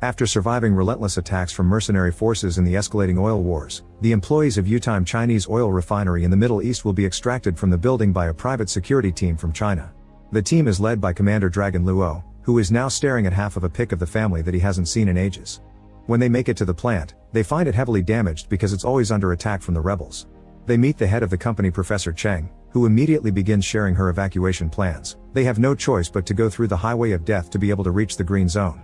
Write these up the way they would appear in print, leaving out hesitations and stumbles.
After surviving relentless attacks from mercenary forces in the escalating oil wars, the employees of Yutime Chinese oil refinery in the Middle East will be extracted from the building by a private security team from China. The team is led by Commander Dragon Luo, who is now staring at half of a pic of the family that he hasn't seen in ages. When they make it to the plant, they find it heavily damaged because it's always under attack from the rebels. They meet the head of the company, Professor Cheng, who immediately begins sharing her evacuation plans. They have no choice but to go through the highway of death to be able to reach the green zone.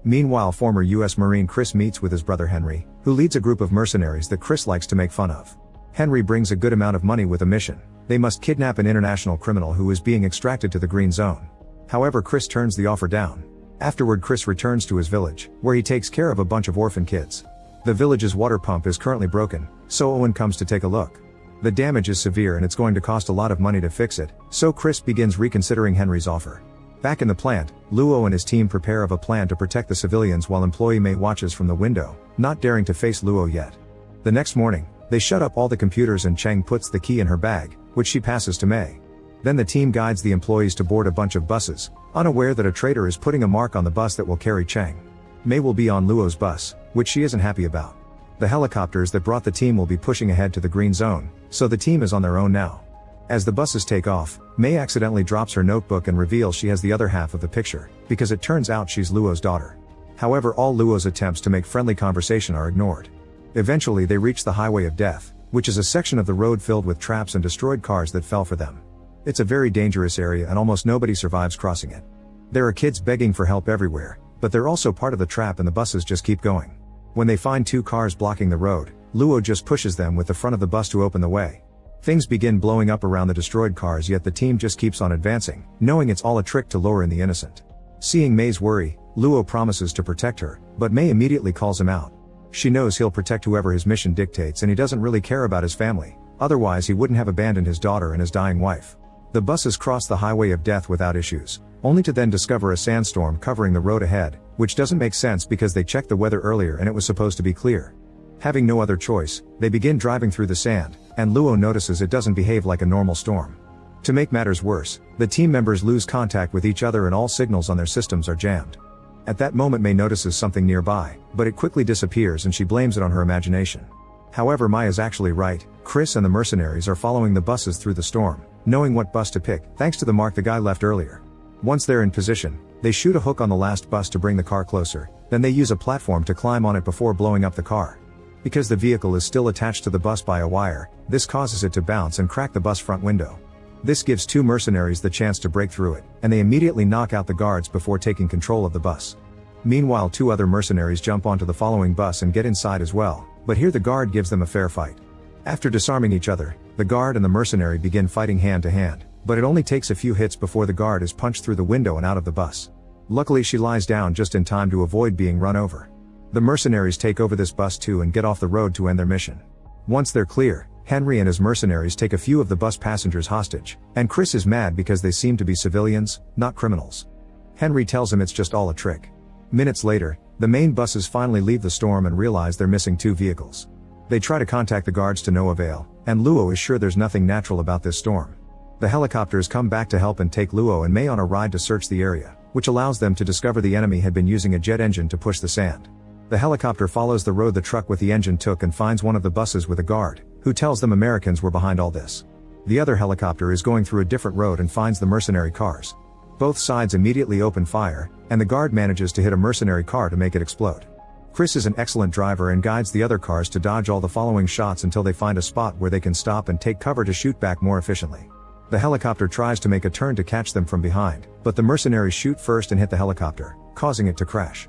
Meanwhile, former US Marine Chris meets with his brother Henry, who leads a group of mercenaries that Chris likes to make fun of. Henry brings a good amount of money with a mission. They must kidnap an international criminal who is being extracted to the green zone. However, Chris turns the offer down. Afterward, Chris returns to his village, where he takes care of a bunch of orphan kids. The village's water pump is currently broken, so Owen comes to take a look. The damage is severe and it's going to cost a lot of money to fix it, so Chris begins reconsidering Henry's offer. Back in the plant, Luo and his team prepare of a plan to protect the civilians while employee Mei watches from the window, not daring to face Luo yet. The next morning, they shut up all the computers and Cheng puts the key in her bag, which she passes to Mei. Then the team guides the employees to board a bunch of buses, unaware that a traitor is putting a mark on the bus that will carry Cheng. Mei will be on Luo's bus, which she isn't happy about. The helicopters that brought the team will be pushing ahead to the green zone, so the team is on their own now. As the buses take off, Mei accidentally drops her notebook and reveals she has the other half of the picture, because it turns out she's Luo's daughter. However, all Luo's attempts to make friendly conversation are ignored. Eventually they reach the highway of death, which is a section of the road filled with traps and destroyed cars that fell for them. It's a very dangerous area and almost nobody survives crossing it. There are kids begging for help everywhere, but they're also part of the trap and the buses just keep going. When they find two cars blocking the road, Luo just pushes them with the front of the bus to open the way. Things begin blowing up around the destroyed cars, yet the team just keeps on advancing, knowing it's all a trick to lure in the innocent. Seeing Mei's worry, Luo promises to protect her, but Mei immediately calls him out. She knows he'll protect whoever his mission dictates and he doesn't really care about his family, otherwise he wouldn't have abandoned his daughter and his dying wife. The buses cross the highway of death without issues, only to then discover a sandstorm covering the road ahead, which doesn't make sense because they checked the weather earlier and it was supposed to be clear. Having no other choice, they begin driving through the sand, and Luo notices it doesn't behave like a normal storm. To make matters worse, the team members lose contact with each other and all signals on their systems are jammed. At that moment Mei notices something nearby, but it quickly disappears and she blames it on her imagination. However, Mai is actually right. Chris and the mercenaries are following the buses through the storm, knowing what bus to pick, thanks to the mark the guy left earlier. Once they're in position, they shoot a hook on the last bus to bring the car closer, then they use a platform to climb on it before blowing up the car. Because the vehicle is still attached to the bus by a wire, this causes it to bounce and crack the bus front window. This gives two mercenaries the chance to break through it, and they immediately knock out the guards before taking control of the bus. Meanwhile, two other mercenaries jump onto the following bus and get inside as well, but here the guard gives them a fair fight. After disarming each other, the guard and the mercenary begin fighting hand to hand, but it only takes a few hits before the guard is punched through the window and out of the bus. Luckily she lies down just in time to avoid being run over. The mercenaries take over this bus too and get off the road to end their mission. Once they're clear, Henry and his mercenaries take a few of the bus passengers hostage, and Chris is mad because they seem to be civilians, not criminals. Henry tells him it's just all a trick. Minutes later, the main buses finally leave the storm and realize they're missing two vehicles. They try to contact the guards to no avail, and Luo is sure there's nothing natural about this storm. The helicopters come back to help and take Luo and Mei on a ride to search the area, which allows them to discover the enemy had been using a jet engine to push the sand. The helicopter follows the road the truck with the engine took and finds one of the buses with a guard, who tells them Americans were behind all this. The other helicopter is going through a different road and finds the mercenary cars. Both sides immediately open fire, and the guard manages to hit a mercenary car to make it explode. Chris is an excellent driver and guides the other cars to dodge all the following shots until they find a spot where they can stop and take cover to shoot back more efficiently. The helicopter tries to make a turn to catch them from behind, but the mercenaries shoot first and hit the helicopter, causing it to crash.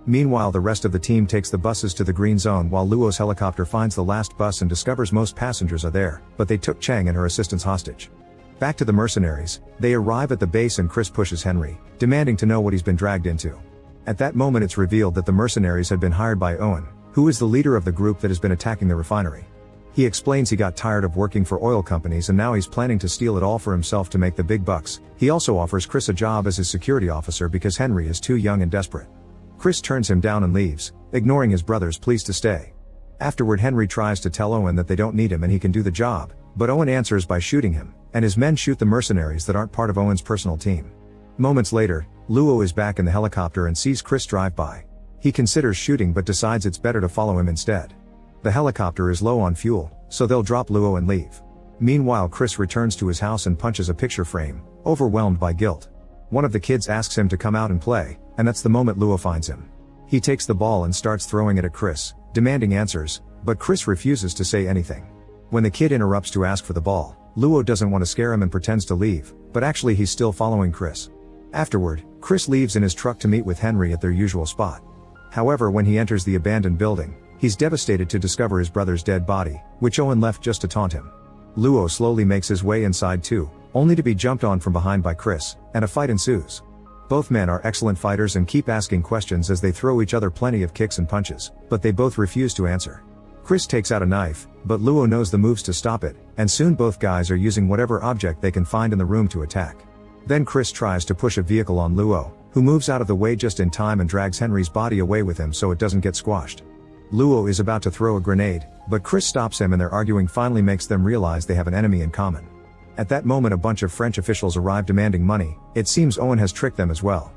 Meanwhile, the rest of the team takes the buses to the green zone while Luo's helicopter finds the last bus and discovers most passengers are there, but they took Cheng and her assistants hostage. Back to the mercenaries, they arrive at the base and Chris pushes Henry, demanding to know what he's been dragged into. At that moment it's revealed that the mercenaries had been hired by Owen, who is the leader of the group that has been attacking the refinery. He explains he got tired of working for oil companies and now he's planning to steal it all for himself to make the big bucks. He also offers Chris a job as his security officer because Henry is too young and desperate. Chris turns him down and leaves, ignoring his brother's pleas to stay. Afterward, Henry tries to tell Owen that they don't need him and he can do the job, but Owen answers by shooting him, and his men shoot the mercenaries that aren't part of Owen's personal team. Moments later, Luo is back in the helicopter and sees Chris drive by. He considers shooting but decides it's better to follow him instead. The helicopter is low on fuel, so they'll drop Luo and leave. Meanwhile, Chris returns to his house and punches a picture frame, overwhelmed by guilt. One of the kids asks him to come out and play, and that's the moment Luo finds him. He takes the ball and starts throwing it at Chris, demanding answers, but Chris refuses to say anything. When the kid interrupts to ask for the ball, Luo doesn't want to scare him and pretends to leave, but actually he's still following Chris. Afterward, Chris leaves in his truck to meet with Henry at their usual spot. However, when he enters the abandoned building, he's devastated to discover his brother's dead body, which Owen left just to taunt him. Luo slowly makes his way inside too, only to be jumped on from behind by Chris, and a fight ensues. Both men are excellent fighters and keep asking questions as they throw each other plenty of kicks and punches, but they both refuse to answer. Chris takes out a knife, but Luo knows the moves to stop it, and soon both guys are using whatever object they can find in the room to attack. Then Chris tries to push a vehicle on Luo, who moves out of the way just in time and drags Henry's body away with him so it doesn't get squashed. Luo is about to throw a grenade, but Chris stops him and their arguing finally makes them realize they have an enemy in common. At that moment a bunch of French officials arrive demanding money. It seems Owen has tricked them as well.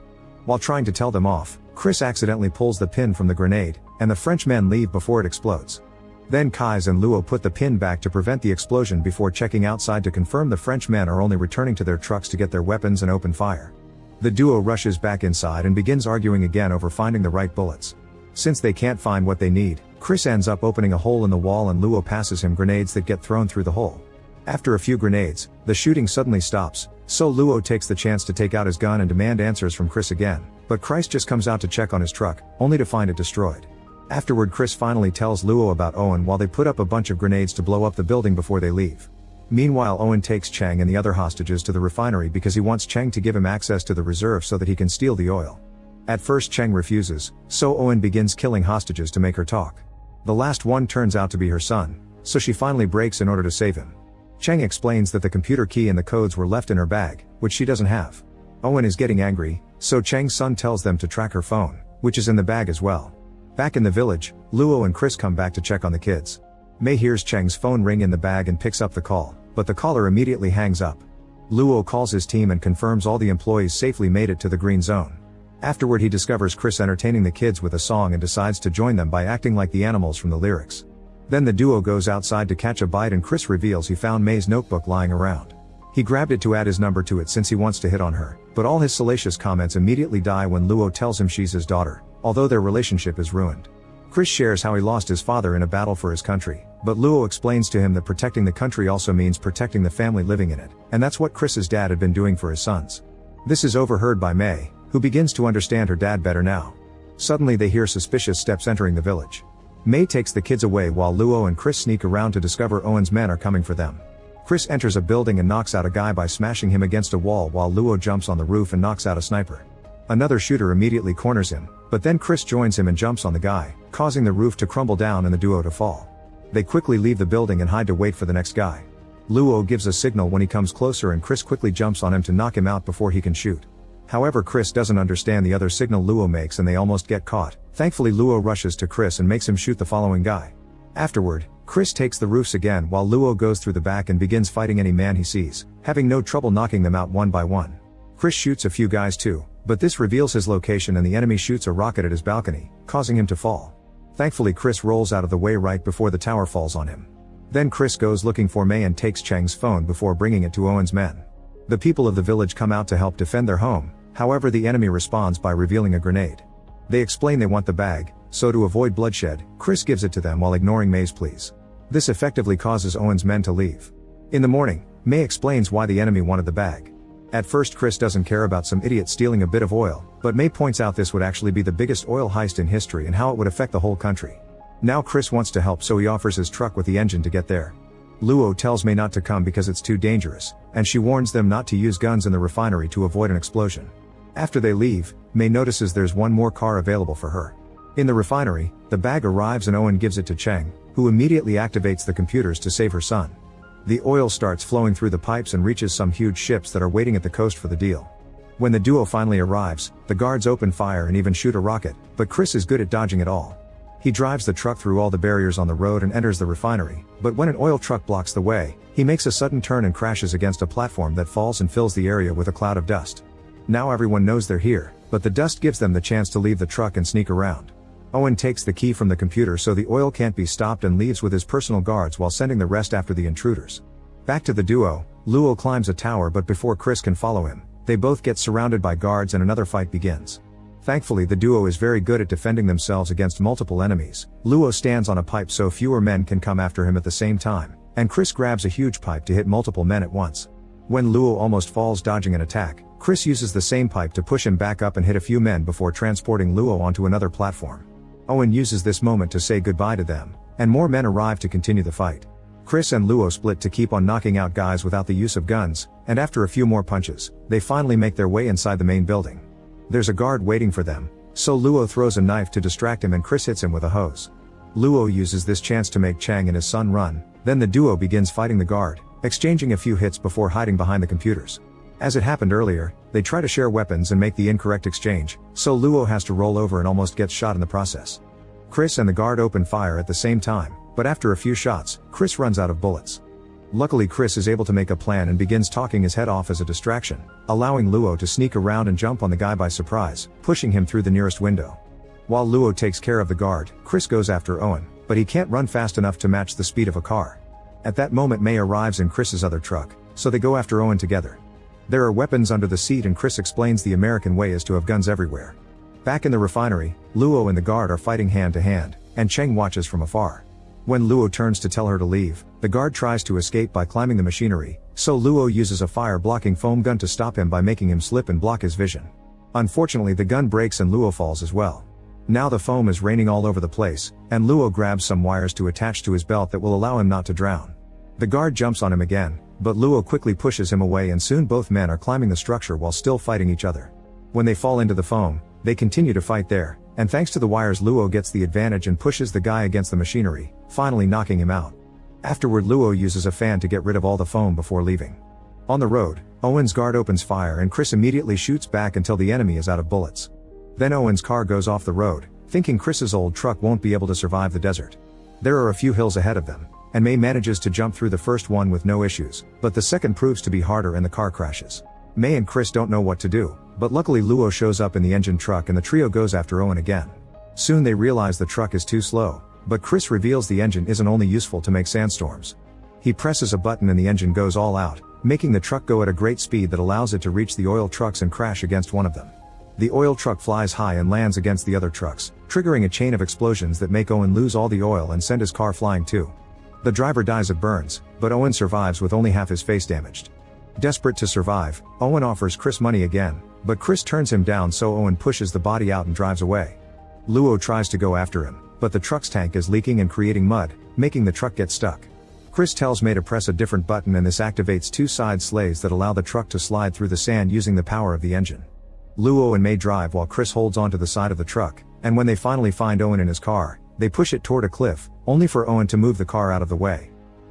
While trying to tell them off, Chris accidentally pulls the pin from the grenade, and the French men leave before it explodes. Then Kais and Luo put the pin back to prevent the explosion before checking outside to confirm the French men are only returning to their trucks to get their weapons and open fire. The duo rushes back inside and begins arguing again over finding the right bullets. Since they can't find what they need, Chris ends up opening a hole in the wall and Luo passes him grenades that get thrown through the hole. After a few grenades, the shooting suddenly stops, so Luo takes the chance to take out his gun and demand answers from Chris again, but Chris just comes out to check on his truck, only to find it destroyed. Afterward, Chris finally tells Luo about Owen while they put up a bunch of grenades to blow up the building before they leave. Meanwhile, Owen takes Cheng and the other hostages to the refinery because he wants Cheng to give him access to the reserve so that he can steal the oil. At first Cheng refuses, so Owen begins killing hostages to make her talk. The last one turns out to be her son, so she finally breaks in order to save him. Cheng explains that the computer key and the codes were left in her bag, which she doesn't have. Owen is getting angry, so Cheng's son tells them to track her phone, which is in the bag as well. Back in the village, Luo and Chris come back to check on the kids. Mei hears Cheng's phone ring in the bag and picks up the call, but the caller immediately hangs up. Luo calls his team and confirms all the employees safely made it to the green zone. Afterward he discovers Chris entertaining the kids with a song and decides to join them by acting like the animals from the lyrics. Then the duo goes outside to catch a bite and Chris reveals he found Mei's notebook lying around. He grabbed it to add his number to it since he wants to hit on her, but all his salacious comments immediately die when Luo tells him she's his daughter, although their relationship is ruined. Chris shares how he lost his father in a battle for his country, but Luo explains to him that protecting the country also means protecting the family living in it, and that's what Chris's dad had been doing for his sons. This is overheard by Mei, who begins to understand her dad better now. Suddenly they hear suspicious steps entering the village. Mei takes the kids away while Luo and Chris sneak around to discover Owen's men are coming for them. Chris enters a building and knocks out a guy by smashing him against a wall while Luo jumps on the roof and knocks out a sniper. Another shooter immediately corners him, but then Chris joins him and jumps on the guy, causing the roof to crumble down and the duo to fall. They quickly leave the building and hide to wait for the next guy. Luo gives a signal when he comes closer and Chris quickly jumps on him to knock him out before he can shoot. However, Chris doesn't understand the other signal Luo makes and they almost get caught. Thankfully Luo rushes to Chris and makes him shoot the following guy. Afterward, Chris takes the roofs again while Luo goes through the back and begins fighting any man he sees, having no trouble knocking them out one by one. Chris shoots a few guys too, but this reveals his location and the enemy shoots a rocket at his balcony, causing him to fall. Thankfully Chris rolls out of the way right before the tower falls on him. Then Chris goes looking for Mei and takes Cheng's phone before bringing it to Owen's men. The people of the village come out to help defend their home, however the enemy responds by revealing a grenade. They explain they want the bag, so to avoid bloodshed, Chris gives it to them while ignoring Mei's pleas. This effectively causes Owen's men to leave. In the morning, Mei explains why the enemy wanted the bag. At first Chris doesn't care about some idiot stealing a bit of oil, but Mei points out this would actually be the biggest oil heist in history and how it would affect the whole country. Now Chris wants to help, so he offers his truck with the engine to get there. Luo tells Mei not to come because it's too dangerous, and she warns them not to use guns in the refinery to avoid an explosion. After they leave, Mei notices there's one more car available for her. In the refinery, the bag arrives and Owen gives it to Cheng, who immediately activates the computers to save her son. The oil starts flowing through the pipes and reaches some huge ships that are waiting at the coast for the deal. When the duo finally arrives, the guards open fire and even shoot a rocket, but Chris is good at dodging it all. He drives the truck through all the barriers on the road and enters the refinery, but when an oil truck blocks the way, he makes a sudden turn and crashes against a platform that falls and fills the area with a cloud of dust. Now everyone knows they're here, but the dust gives them the chance to leave the truck and sneak around. Owen takes the key from the computer so the oil can't be stopped and leaves with his personal guards while sending the rest after the intruders. Back to the duo, Luo climbs a tower, but before Chris can follow him, they both get surrounded by guards and another fight begins. Thankfully the duo is very good at defending themselves against multiple enemies. Luo stands on a pipe so fewer men can come after him at the same time, and Chris grabs a huge pipe to hit multiple men at once. When Luo almost falls dodging an attack, Chris uses the same pipe to push him back up and hit a few men before transporting Luo onto another platform. Owen uses this moment to say goodbye to them, and more men arrive to continue the fight. Chris and Luo split to keep on knocking out guys without the use of guns, and after a few more punches, they finally make their way inside the main building. There's a guard waiting for them, so Luo throws a knife to distract him and Chris hits him with a hose. Luo uses this chance to make Chang and his son run, then the duo begins fighting the guard, exchanging a few hits before hiding behind the computers. As it happened earlier, they try to share weapons and make the incorrect exchange, so Luo has to roll over and almost gets shot in the process. Chris and the guard open fire at the same time, but after a few shots, Chris runs out of bullets. Luckily Chris is able to make a plan and begins talking his head off as a distraction, allowing Luo to sneak around and jump on the guy by surprise, pushing him through the nearest window. While Luo takes care of the guard, Chris goes after Owen, but he can't run fast enough to match the speed of a car. At that moment May arrives in Chris's other truck, so they go after Owen together. There are weapons under the seat and Chris explains the American way is to have guns everywhere. Back in the refinery, Luo and the guard are fighting hand to hand, and Cheng watches from afar. When Luo turns to tell her to leave, the guard tries to escape by climbing the machinery, so Luo uses a fire-blocking foam gun to stop him by making him slip and block his vision. Unfortunately the gun breaks and Luo falls as well. Now the foam is raining all over the place, and Luo grabs some wires to attach to his belt that will allow him not to drown. The guard jumps on him again, but Luo quickly pushes him away and soon both men are climbing the structure while still fighting each other. When they fall into the foam, they continue to fight there, and thanks to the wires Luo gets the advantage and pushes the guy against the machinery, finally knocking him out. Afterward Luo uses a fan to get rid of all the foam before leaving. On the road, Owen's guard opens fire and Chris immediately shoots back until the enemy is out of bullets. Then Owen's car goes off the road, thinking Chris's old truck won't be able to survive the desert. There are a few hills ahead of them, and May manages to jump through the first one with no issues, but the second proves to be harder and the car crashes. May and Chris don't know what to do, but luckily Luo shows up in the engine truck and the trio goes after Owen again. Soon they realize the truck is too slow, but Chris reveals the engine isn't only useful to make sandstorms. He presses a button and the engine goes all out, making the truck go at a great speed that allows it to reach the oil trucks and crash against one of them. The oil truck flies high and lands against the other trucks, triggering a chain of explosions that make Owen lose all the oil and send his car flying too. The driver dies of burns, but Owen survives with only half his face damaged. Desperate to survive, Owen offers Chris money again, but Chris turns him down so Owen pushes the body out and drives away. Luo tries to go after him, but the truck's tank is leaking and creating mud, making the truck get stuck. Chris tells May to press a different button and this activates two side sleighs that allow the truck to slide through the sand using the power of the engine. Luo and May drive while Chris holds onto the side of the truck, and when they finally find Owen in his car, they push it toward a cliff, only for Owen to move the car out of the way.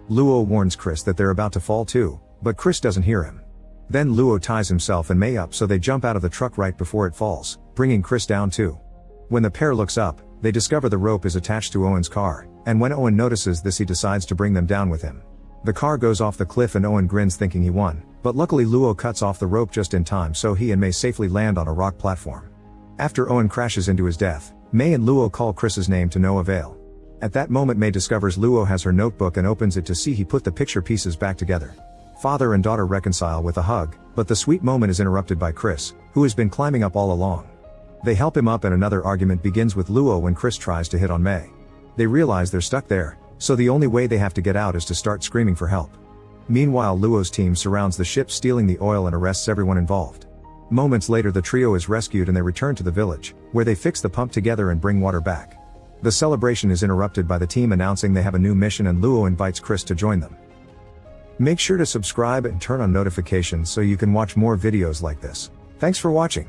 Luo warns Chris that they're about to fall too, but Chris doesn't hear him. Then Luo ties himself and May up so they jump out of the truck right before it falls, bringing Chris down too. When the pair looks up, they discover the rope is attached to Owen's car, and when Owen notices this he decides to bring them down with him. The car goes off the cliff and Owen grins thinking he won, but luckily Luo cuts off the rope just in time so he and May safely land on a rock platform. After Owen crashes into his death, May and Luo call Chris's name to no avail. At that moment May discovers Luo has her notebook and opens it to see he put the picture pieces back together. Father and daughter reconcile with a hug, but the sweet moment is interrupted by Chris, who has been climbing up all along. They help him up and another argument begins with Luo when Chris tries to hit on May. They realize they're stuck there, so the only way they have to get out is to start screaming for help. Meanwhile Luo's team surrounds the ship stealing the oil and arrests everyone involved. Moments later the trio is rescued and they return to the village, where they fix the pump together and bring water back. The celebration is interrupted by the team announcing they have a new mission and Luo invites Chris to join them. Make sure to subscribe and turn on notifications so you can watch more videos like this. Thanks for watching.